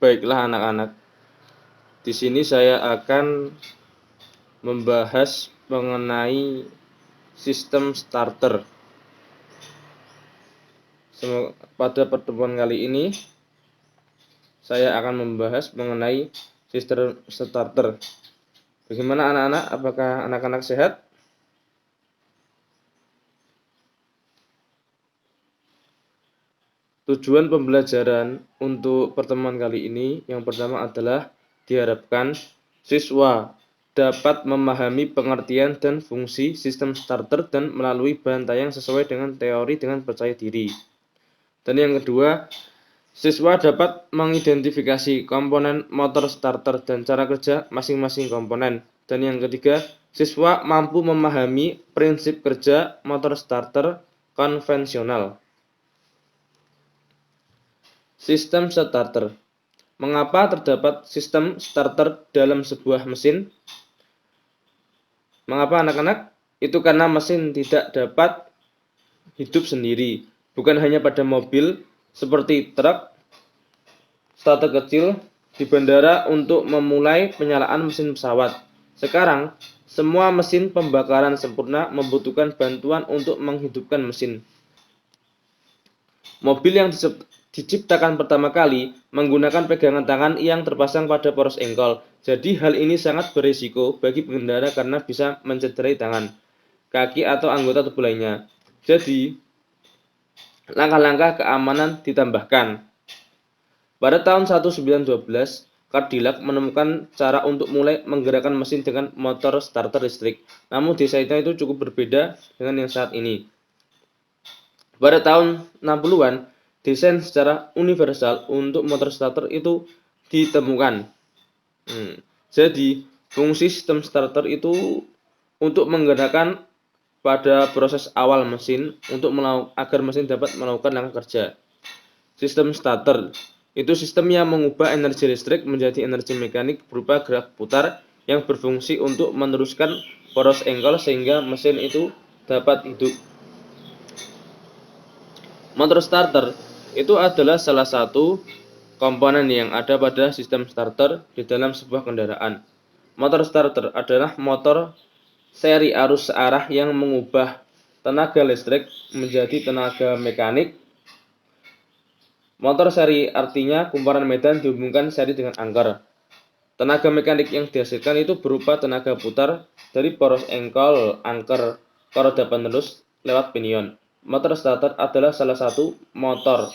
Baiklah anak-anak, di sini saya akan membahas mengenai sistem starter. Pada pertemuan kali ini, saya akan membahas mengenai sistem starter. Bagaimana anak-anak? Apakah anak-anak sehat? Tujuan pembelajaran untuk pertemuan kali ini yang pertama adalah diharapkan siswa dapat memahami pengertian dan fungsi sistem starter dan melalui bahan tayang sesuai dengan teori dengan percaya diri. Dan yang kedua, siswa dapat mengidentifikasi komponen motor starter dan cara kerja masing-masing komponen. Dan yang ketiga, siswa mampu memahami prinsip kerja motor starter konvensional. Sistem starter. Mengapa terdapat sistem starter dalam sebuah mesin? Mengapa anak-anak? Itu karena mesin tidak dapat hidup sendiri. Bukan hanya pada mobil seperti truk, starter kecil di bandara untuk memulai penyalaan mesin pesawat. Sekarang, semua mesin pembakaran sempurna membutuhkan bantuan untuk menghidupkan mesin. Mobil yang diciptakan pertama kali menggunakan pegangan tangan yang terpasang pada poros engkol. Jadi hal ini sangat berisiko bagi pengendara karena bisa mencederai tangan, kaki atau anggota tubuh lainnya. Jadi, langkah-langkah keamanan ditambahkan. Pada tahun 1912, Cadillac menemukan cara untuk mulai menggerakkan mesin dengan motor starter listrik. Namun desainnya itu cukup berbeda dengan yang saat ini. Pada tahun 60-an, desain secara universal untuk motor starter itu ditemukan. Jadi, fungsi sistem starter itu untuk menggerakkan pada proses awal mesin agar mesin dapat melakukan langkah kerja. Sistem starter itu sistem yang mengubah energi listrik menjadi energi mekanik berupa gerak putar yang berfungsi untuk meneruskan poros engkol sehingga mesin itu dapat hidup. Motor starter itu adalah salah satu komponen yang ada pada sistem starter di dalam sebuah kendaraan. Motor starter adalah motor seri arus searah yang mengubah tenaga listrik menjadi tenaga mekanik. Motor seri artinya kumparan medan dihubungkan seri dengan angker. Tenaga mekanik yang dihasilkan itu berupa tenaga putar dari poros engkol, angker, roda penerus lewat pinion. Motor starter adalah salah satu motor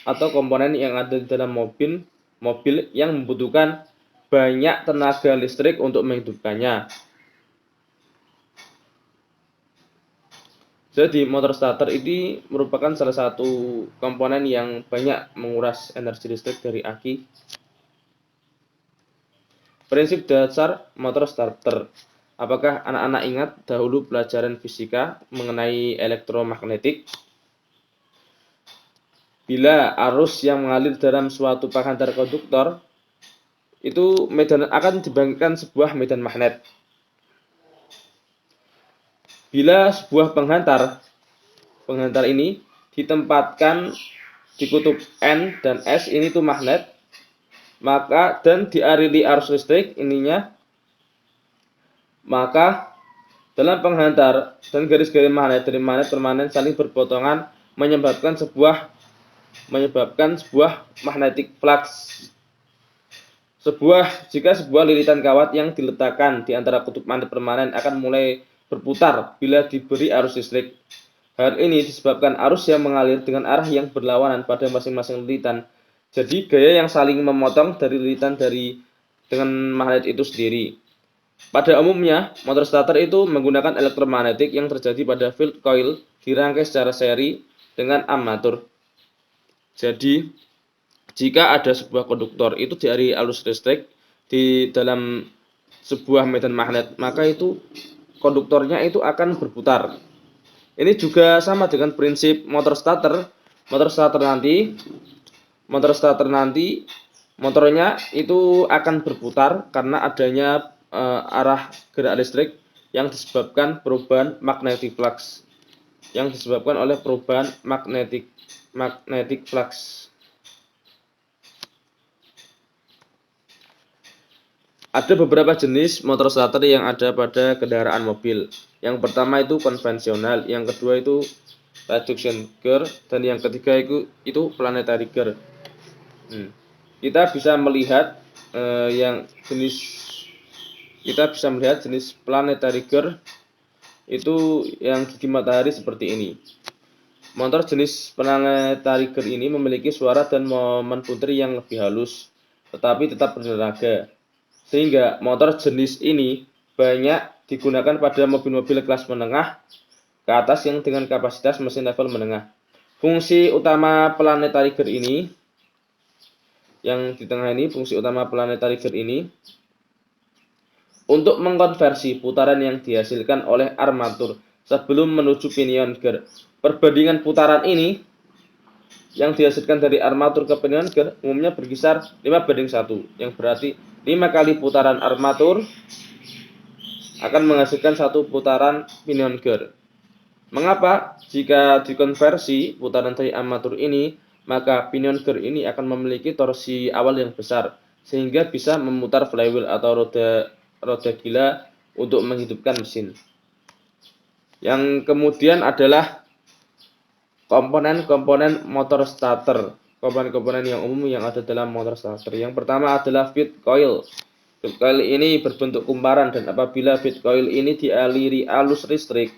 atau komponen yang ada di dalam mobil yang membutuhkan banyak tenaga listrik untuk menghidupkannya. Jadi motor starter ini merupakan salah satu komponen yang banyak menguras energi listrik dari aki. Prinsip dasar motor starter. Apakah anak-anak ingat dahulu pelajaran fisika mengenai elektromagnetik? Bila arus yang mengalir dalam suatu penghantar konduktor, itu akan dibangkitkan sebuah medan magnet. Bila sebuah penghantar ini ditempatkan di kutub N dan S, ini tuh magnet, maka dan dialiri arus listrik ininya, maka dalam penghantar dan garis-garis magnet dari magnet permanen saling berpotongan menyebabkan sebuah magnetic flux. Jika sebuah lilitan kawat yang diletakkan di antara kutub magnet permanen akan mulai berputar bila diberi arus listrik. Hal ini disebabkan arus yang mengalir dengan arah yang berlawanan pada masing-masing lilitan. Jadi gaya yang saling memotong dari lilitan dengan magnet itu sendiri. Pada umumnya, motor starter itu menggunakan elektromagnetik yang terjadi pada field coil dirangkai secara seri dengan armatur. Jadi, jika ada sebuah konduktor itu dialiri arus listrik di dalam sebuah medan magnet, maka itu konduktornya itu akan berputar. Ini juga sama dengan prinsip motor starter. Motor starter nanti motornya itu akan berputar karena adanya arah gerak listrik yang disebabkan perubahan magnetic flux, yang disebabkan oleh perubahan magnetic flux. Ada beberapa jenis motor starter yang ada pada kendaraan mobil. Yang pertama itu konvensional, yang kedua itu reduction gear, dan yang ketiga itu planetary gear. Kita bisa melihat jenis planetary gear itu yang gigi matahari seperti ini. Motor jenis planetary gear ini memiliki suara dan momen puter yang lebih halus, tetapi tetap bertenaga. Sehingga motor jenis ini banyak digunakan pada mobil-mobil kelas menengah ke atas yang dengan kapasitas mesin level menengah. Fungsi utama planetary gear ini, yang di tengah ini, fungsi utama planetary gear ini untuk mengkonversi putaran yang dihasilkan oleh armatur sebelum menuju pinion gear. Perbandingan putaran ini yang dihasilkan dari armatur ke pinion gear umumnya berkisar 5:1, yang berarti 5 kali putaran armatur akan menghasilkan 1 putaran pinion gear. Mengapa? Jika dikonversi putaran dari armatur ini, maka pinion gear ini akan memiliki torsi awal yang besar, sehingga bisa memutar flywheel atau roda gila untuk menghidupkan mesin. Yang kemudian adalah komponen-komponen motor starter. Komponen-komponen yang umum yang ada dalam motor starter. Yang pertama adalah feed coil. Feed coil ini berbentuk kumparan, dan apabila feed coil ini dialiri arus listrik,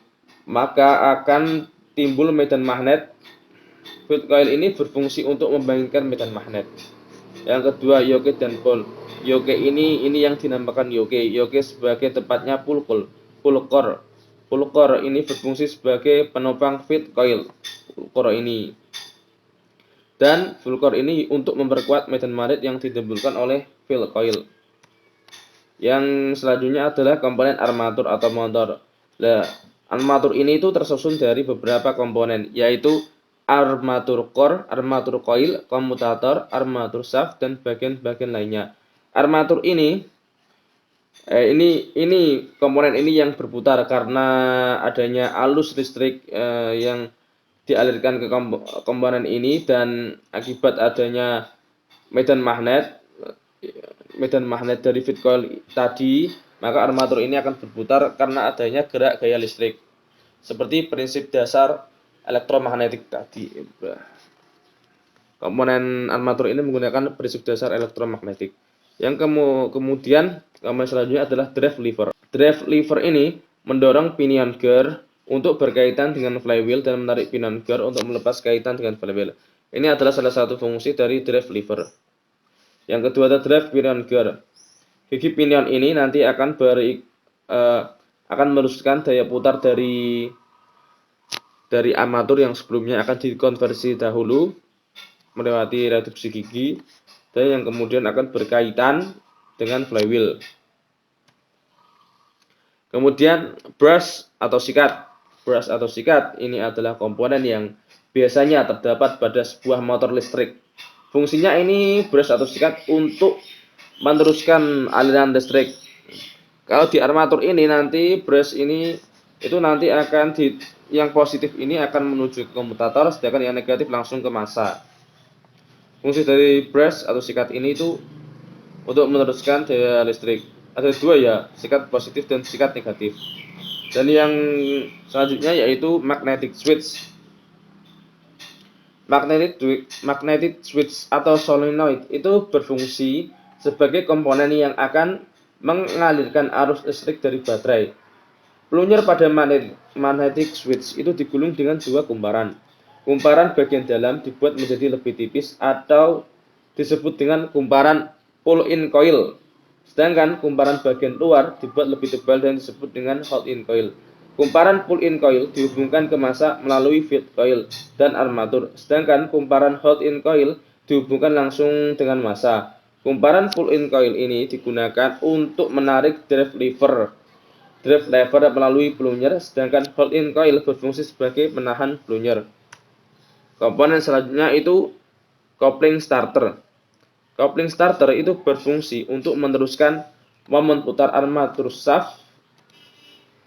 maka akan timbul medan magnet. Feed coil ini berfungsi untuk membangkitkan medan magnet. Yang kedua, yoke dan pole. Yoke ini yang dinamakan yoke. Yoke sebagai tempatnya pull core. Pull core ini berfungsi sebagai penopang feed coil. Pull core ini. Dan full core ini untuk memperkuat medan magnet yang ditimbulkan oleh feed coil. Yang selanjutnya adalah komponen armatur atau motor. Nah, armatur ini itu tersusun dari beberapa komponen, yaitu armatur core, armatur coil, komutator, armatur shaft, dan bagian-bagian lainnya. Armatur ini komponen ini yang berputar karena adanya arus listrik yang dialirkan ke komponen ini, dan akibat adanya medan magnet dari feed coil tadi, maka armatur ini akan berputar karena adanya gerak gaya listrik. Seperti prinsip dasar elektromagnetik tadi. Komponen armatur ini menggunakan prinsip dasar elektromagnetik. Yang kemudian komponen selanjutnya adalah drive lever. Drive lever ini mendorong pinion gear untuk berkaitan dengan flywheel dan menarik pinion gear untuk melepas kaitan dengan flywheel. Ini adalah salah satu fungsi dari drive lever. Yang kedua adalah drive pinion gear. Gigi pinion ini nanti akan meneruskan daya putar dari armatur yang sebelumnya akan dikonversi dahulu melewati reduksi gigi, dan yang kemudian akan berkaitan dengan flywheel. Kemudian brush atau sikat. Brush atau sikat ini adalah komponen yang biasanya terdapat pada sebuah motor listrik. Fungsinya ini brush atau sikat untuk meneruskan aliran listrik. Kalau di armatur ini nanti brush ini itu nanti akan yang positif ini akan menuju ke komutator, sedangkan yang negatif langsung ke massa. Fungsi dari brush atau sikat ini itu untuk meneruskan daya listrik. Ada dua ya, sikat positif dan sikat negatif. Dan yang selanjutnya yaitu magnetic switch. Magnetic switch atau solenoid itu berfungsi sebagai komponen yang akan mengalirkan arus listrik dari baterai. Pelunyer pada magnetic switch itu digulung dengan dua kumparan. Kumparan bagian dalam dibuat menjadi lebih tipis atau disebut dengan kumparan pull-in coil. Sedangkan kumparan bagian luar dibuat lebih tebal dan disebut dengan hold-in coil. Kumparan pull-in coil dihubungkan ke massa melalui feed coil dan armatur. Sedangkan kumparan hold-in coil dihubungkan langsung dengan massa. Kumparan pull-in coil ini digunakan untuk menarik drive lever melalui pelunyer, sedangkan hold-in coil berfungsi sebagai menahan pelunyer. Komponen selanjutnya itu coupling starter. Coupling starter itu berfungsi untuk meneruskan momen putar armatur shaft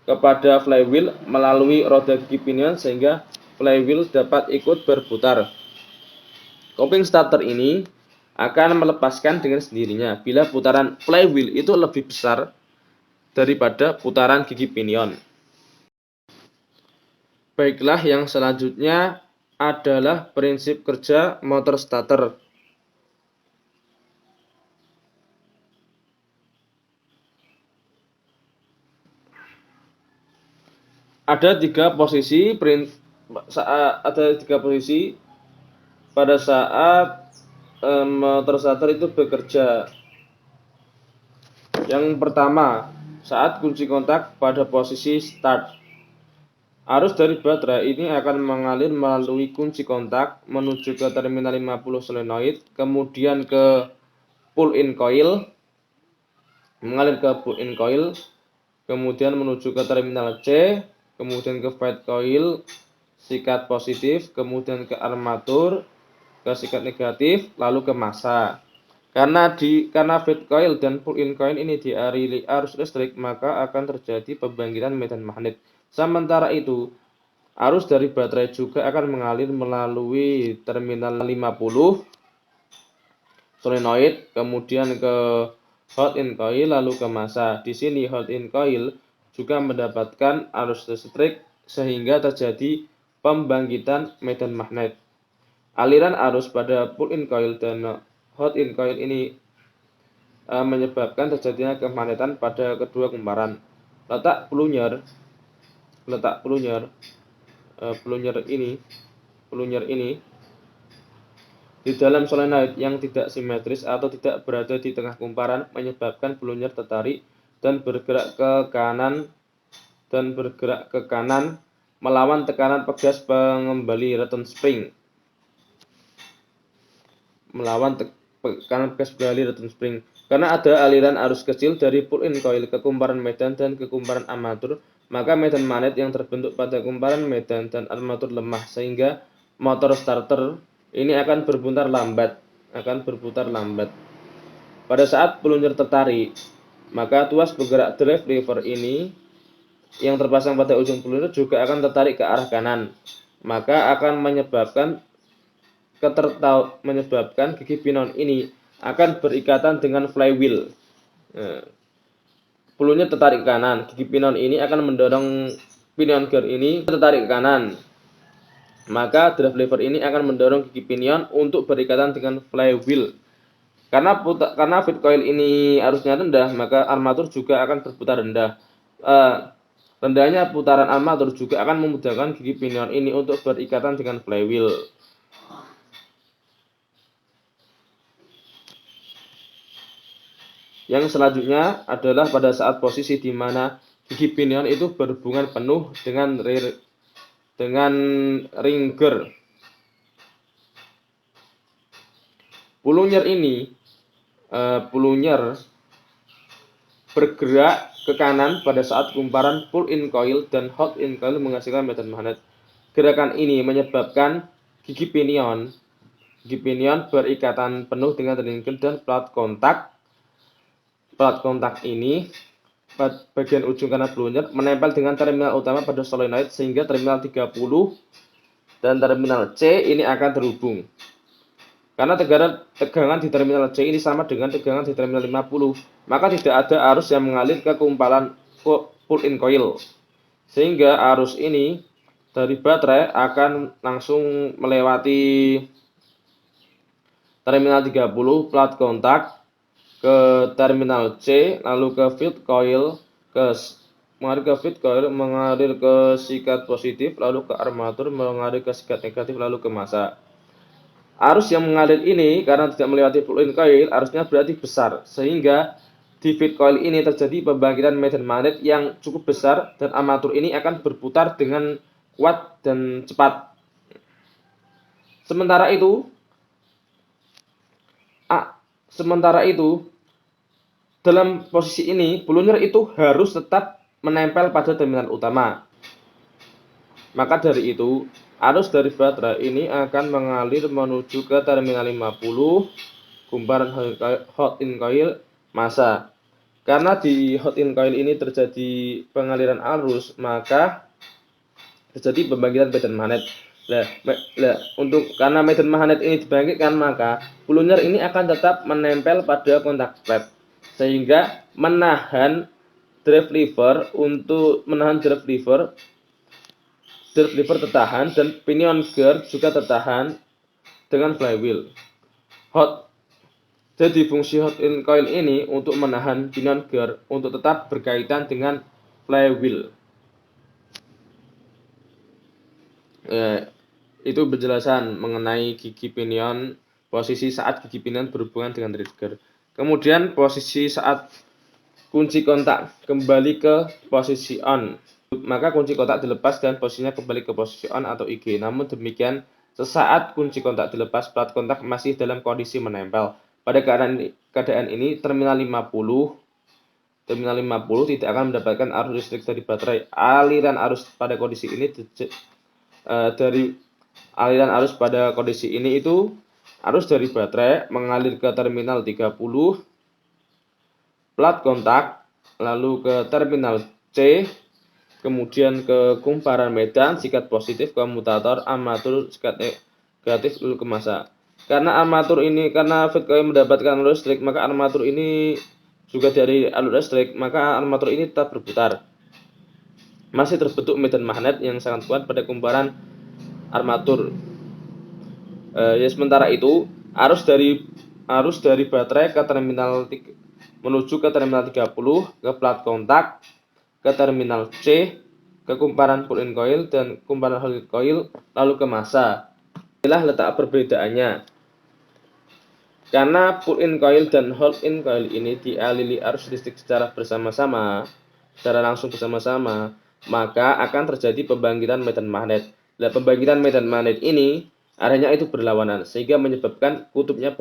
kepada flywheel melalui roda gigi pinion sehingga flywheel dapat ikut berputar. Coupling starter ini akan melepaskan dengan sendirinya bila putaran flywheel itu lebih besar daripada putaran gigi pinion. Baiklah, yang selanjutnya adalah prinsip kerja motor starter. Ada tiga posisi pada saat motor starter itu bekerja. Yang pertama, saat kunci kontak pada posisi start. Arus dari baterai ini akan mengalir melalui kunci kontak menuju ke terminal 50 solenoid, kemudian ke pull-in coil, mengalir ke pull-in coil, kemudian menuju ke terminal C, kemudian ke fade coil, sikat positif, kemudian ke armatur, ke sikat negatif, lalu ke massa. Karena fade coil dan pull-in coil ini dialiri arus listrik, maka akan terjadi pembangkitan medan magnet. Sementara itu, arus dari baterai juga akan mengalir melalui terminal 50 solenoid, kemudian ke hot-in coil, lalu ke massa. Di sini hot-in coil juga mendapatkan arus listrik sehingga terjadi pembangkitan medan magnet. Aliran arus pada pull-in coil dan hot-in coil ini menyebabkan terjadinya kemagnetan pada kedua kumparan. Letak plunger ini di dalam solenoid yang tidak simetris atau tidak berada di tengah kumparan menyebabkan plunger tertarik dan bergerak ke kanan melawan tekanan pegas pengembali return spring. Karena ada aliran arus kecil dari pull-in coil ke kumparan medan dan ke kumparan armatur, maka medan magnet yang terbentuk pada kumparan medan dan armatur lemah sehingga motor starter ini akan berputar lambat. Pada saat plunger tertarik, maka tuas penggerak drive lever ini yang terpasang pada ujung plunger juga akan tertarik ke arah kanan, maka akan menyebabkan gigi pinion ini akan berikatan dengan flywheel. Plunger tertarik ke kanan, gigi pinion ini akan mendorong pinion gear ini tertarik ke kanan. Maka drive lever ini akan mendorong gigi pinion untuk berikatan dengan flywheel. Karena feed coil ini arusnya rendah, maka armatur juga akan berputar rendah. Rendahnya putaran armatur juga akan memudahkan gigi pinion ini untuk berikatan dengan flywheel. Yang selanjutnya adalah pada saat posisi di mana gigi pinion itu berhubungan penuh dengan ring gear. Plunger bergerak ke kanan pada saat kumparan pull-in coil dan hot-in coil menghasilkan medan magnet. Gerakan ini menyebabkan gigi pinion berikatan penuh dengan ring gear dan plat kontak. Plat kontak ini bagian ujung kanan plunger menempel dengan terminal utama pada solenoid sehingga terminal 30 dan terminal C ini akan terhubung. Karena tegangan di terminal C ini sama dengan tegangan di terminal 50, maka tidak ada arus yang mengalir ke kumparan pull-in coil. Sehingga arus ini dari baterai akan langsung melewati terminal 30 plat kontak ke terminal C, lalu ke feed coil, mengalir ke sikat positif, lalu ke armatur, mengalir ke sikat negatif, lalu ke massa. Arus yang mengalir ini karena tidak melewati pull-in coil, arusnya berarti besar, sehingga di feed coil ini terjadi pembangkitan medan magnet yang cukup besar dan armatur ini akan berputar dengan kuat dan cepat. Sementara itu, dalam posisi ini, plunger itu harus tetap menempel pada terminal utama. Maka dari itu, arus dari baterai ini akan mengalir menuju ke terminal 50, kumparan hot-in coil, massa. Karena di hot-in coil ini terjadi pengaliran arus, maka terjadi pembangkitan medan magnet. Untuk karena medan magnet ini dibangkitkan, maka Pulunyer ini akan tetap menempel pada kontak flat sehingga menahan drive lever tertahan dan pinion gear juga tertahan dengan flywheel. Jadi fungsi hot in coil ini untuk menahan pinion gear untuk tetap berkaitan dengan flywheel. Itu penjelasan mengenai gigi pinion, posisi saat gigi pinion berhubungan dengan trigger. Kemudian posisi saat kunci kontak kembali ke posisi on, maka kunci kontak dilepas dan posisinya kembali ke posisi on atau IG. Namun demikian, sesaat kunci kontak dilepas, plat kontak masih dalam kondisi menempel. Pada keadaan ini, terminal 50 tidak akan mendapatkan arus listrik dari baterai. Aliran arus pada kondisi ini itu arus dari baterai mengalir ke terminal 30 plat kontak, lalu ke terminal C, kemudian ke kumparan medan sikat positif, komutator, armatur sikat negatif, lalu ke massa. Karena feed coil mendapatkan alur listrik, maka armatur ini juga dari alur listrik, maka armatur ini tetap berputar. Masih terbentuk medan magnet yang sangat kuat pada kumparan armatur. Sementara itu, arus dari baterai ke terminal menuju ke terminal 30, ke plat kontak, ke terminal C, ke kumparan pull-in coil dan kumparan hold-in coil, lalu ke massa. Inilah letak perbedaannya. Karena pull-in coil dan hold-in coil ini dialiri arus listrik secara langsung bersama-sama, maka akan terjadi pembangkitan medan magnet. Pembangkitan medan magnet ini arahnya itu berlawanan, sehingga menyebabkan kutubnya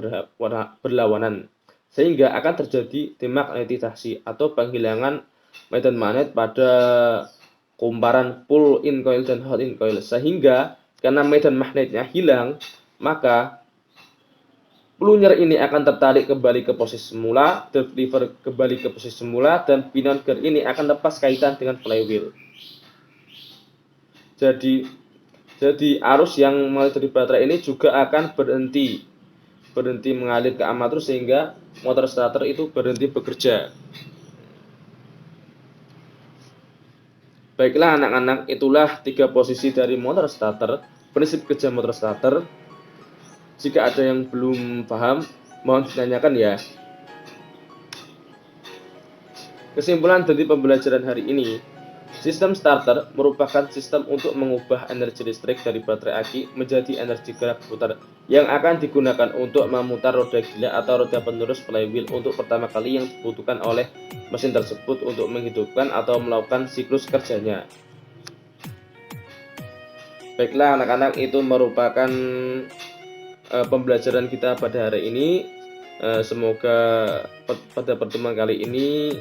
berlawanan, sehingga akan terjadi demagnetisasi atau penghilangan medan magnet pada kumparan pull-in coil dan hold-in coil. Sehingga karena medan magnetnya hilang, maka Pulunyer ini akan tertarik kembali ke posisi semula, drive lever kembali ke posisi semula, dan pinion gear ini akan lepas kaitan dengan flywheel. Jadi arus yang mengalir dari baterai ini juga akan berhenti mengalir ke armatur sehingga motor starter itu berhenti bekerja. Baiklah anak-anak, itulah 3 posisi dari motor starter, prinsip kerja motor starter. Jika ada yang belum paham, mohon ditanyakan ya. Kesimpulan dari pembelajaran hari ini, sistem starter merupakan sistem untuk mengubah energi listrik dari baterai aki menjadi energi gerak putar yang akan digunakan untuk memutar roda gila atau roda penerus flywheel untuk pertama kali yang dibutuhkan oleh mesin tersebut untuk menghidupkan atau melakukan siklus kerjanya. Baiklah anak-anak, itu merupakan pembelajaran kita pada hari ini. Semoga pada pertemuan kali ini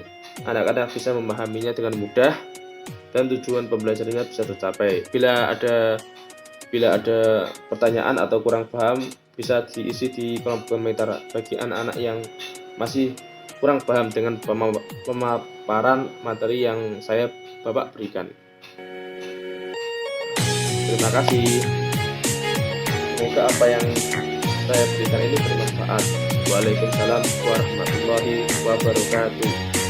anak-anak bisa memahaminya dengan mudah dan tujuan pembelajarannya bisa tercapai. Bila ada pertanyaan atau kurang paham, bisa diisi di kolom komentar bagi anak-anak yang masih kurang paham dengan pemaparan materi yang saya Bapak berikan. Terima kasih. Semoga apa yang saya berikan ini bermanfaat. Waalaikumsalam warahmatullahi wabarakatuh.